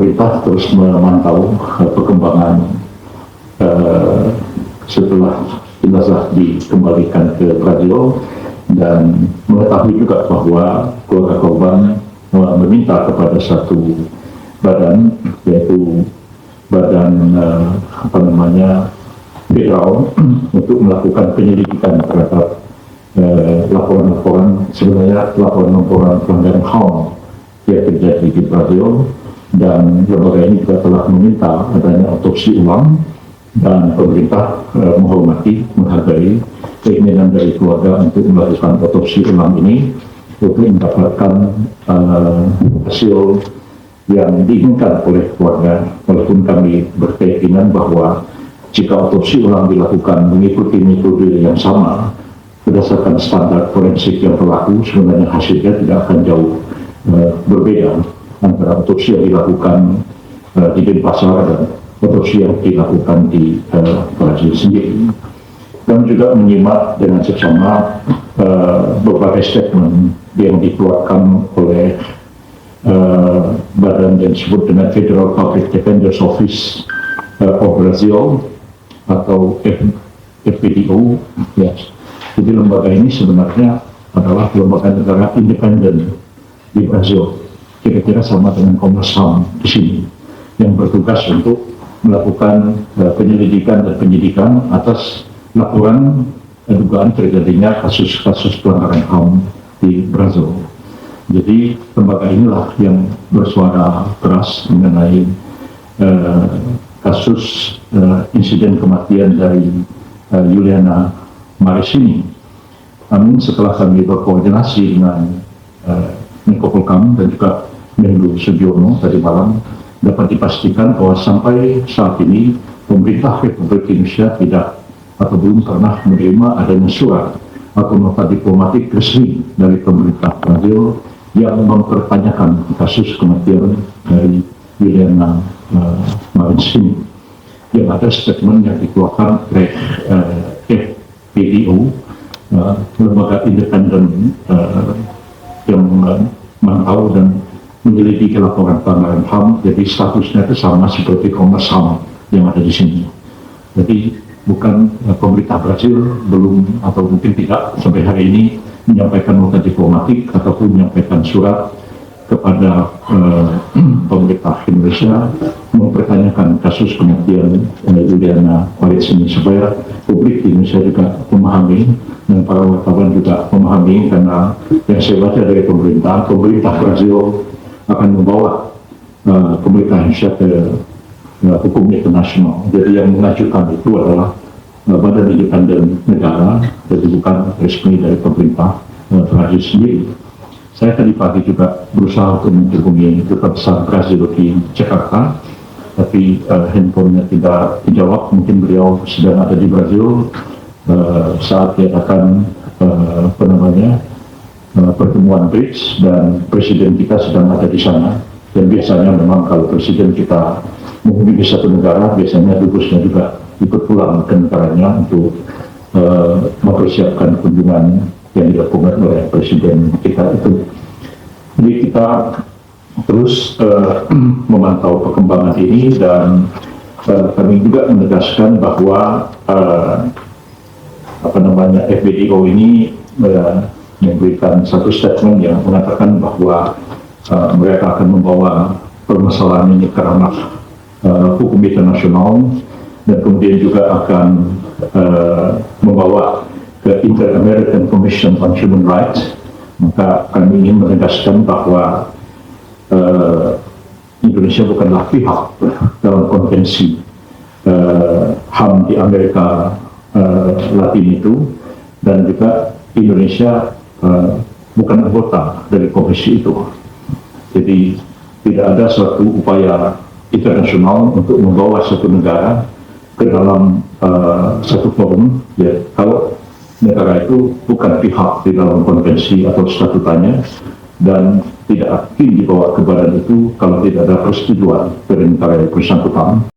pemerintah terus memantau perkembangan setelah jenazah dikembalikan ke Brazil, dan mengetahui juga bahwa keluarga korban meminta kepada satu badan, yaitu badan federal untuk melakukan penyelidikan terhadap laporan-laporan pelanggaran HAM yang terjadi di Brazil. Dan lembaga ini juga telah meminta adanya otopsi ulang, dan pemerintah menghargai keinginan dari keluarga untuk melakukan otopsi ulang ini untuk mendapatkan hasil yang diinginkan oleh keluarga. Walaupun kami berkeyakinan bahwa jika otopsi ulang dilakukan mengikuti metode yang sama berdasarkan standar forensik yang berlaku, sebenarnya hasilnya tidak akan jauh berbeda antara otopsi yang dilakukan di Denpasar dan otopsi yang dilakukan di Brazil sendiri. Kami juga menyimak dengan seksama berbagai statement yang dikeluarkan oleh badan yang disebut dengan Federal Public Defender's Office of Brazil atau FPDO. Yes. Jadi lembaga ini sebenarnya adalah lembaga negara independen di Brazil, kira-kira sama dengan Komnas HAM di sini, yang bertugas untuk melakukan penyelidikan dan penyidikan atas laporan dugaan terjadinya kasus-kasus pelanggaran HAM di Brazil. Jadi lembaga inilah yang bersuara keras mengenai kasus insiden kematian dari Juliana Maris ini. Namun setelah kami berkoordinasi dengan Menko Polhukam dan juga Menlu Sugiono tadi malam, dapat dipastikan bahwa sampai saat ini pemerintah Republik Indonesia tidak atau belum pernah menerima adanya surat atau nota diplomatik resmi dari pemerintah Brazil yang mempertanyakan kasus kematian dari Juliana Maris ini. Yang ada statement yang dikeluarkan oleh FPDO, lembaga independen yang memantau dan menyelidiki laporan pelanggaran HAM. Jadi statusnya itu sama seperti Komnas HAM yang ada di sini. Jadi bukan pemerintah Brazil belum atau mungkin tidak sampai hari ini menyampaikan nota diplomatik ataupun menyampaikan surat kepada pemerintah Indonesia mempertanyakan kasus kematian Juliana Maris ini, supaya publik di Indonesia juga memahami dan para wartawan juga memahami, karena yang saya baca dari pemerintah Brazil akan membawa pemerintah Indonesia ke hukum internasional. Jadi yang mengajukan itu adalah badan independen negara, jadi bukan resmi dari pemerintah Brazil sendiri. Saya tadi pagi juga berusaha untuk menghubungi Duta Besar Brazil di Jakarta, tapi handphonenya tidak dijawab. Mungkin beliau sedang ada di Brazil saat diadakan pertemuan BRICS, dan presiden kita sedang ada di sana. Dan biasanya memang kalau presiden kita mengunjungi satu negara, biasanya dubesnya juga ikut pulang ke negaranya untuk mempersiapkan kunjungan yang dilakukan oleh presiden kita itu. Jadi kita terus memantau perkembangan ini, dan kami juga menegaskan bahwa FPDO ini memberikan satu statement yang mengatakan bahwa mereka akan membawa permasalahan ini ke ranah hukum internasional, dan kemudian juga akan membawa ke Inter-American Commission on Human Rights. Maka kami ingin menegaskan bahwa Indonesia bukanlah pihak dalam konvensi HAM di Amerika Latin itu, dan juga Indonesia bukan anggota dari konvensi itu. Jadi tidak ada suatu upaya internasional untuk membawa satu negara ke dalam satu forum, ya, kalau negara itu bukan pihak di dalam konvensi atau statutanya, dan tidak akan dibawa ke badan itu kalau tidak ada persetujuan dari negara yang bersangkutan.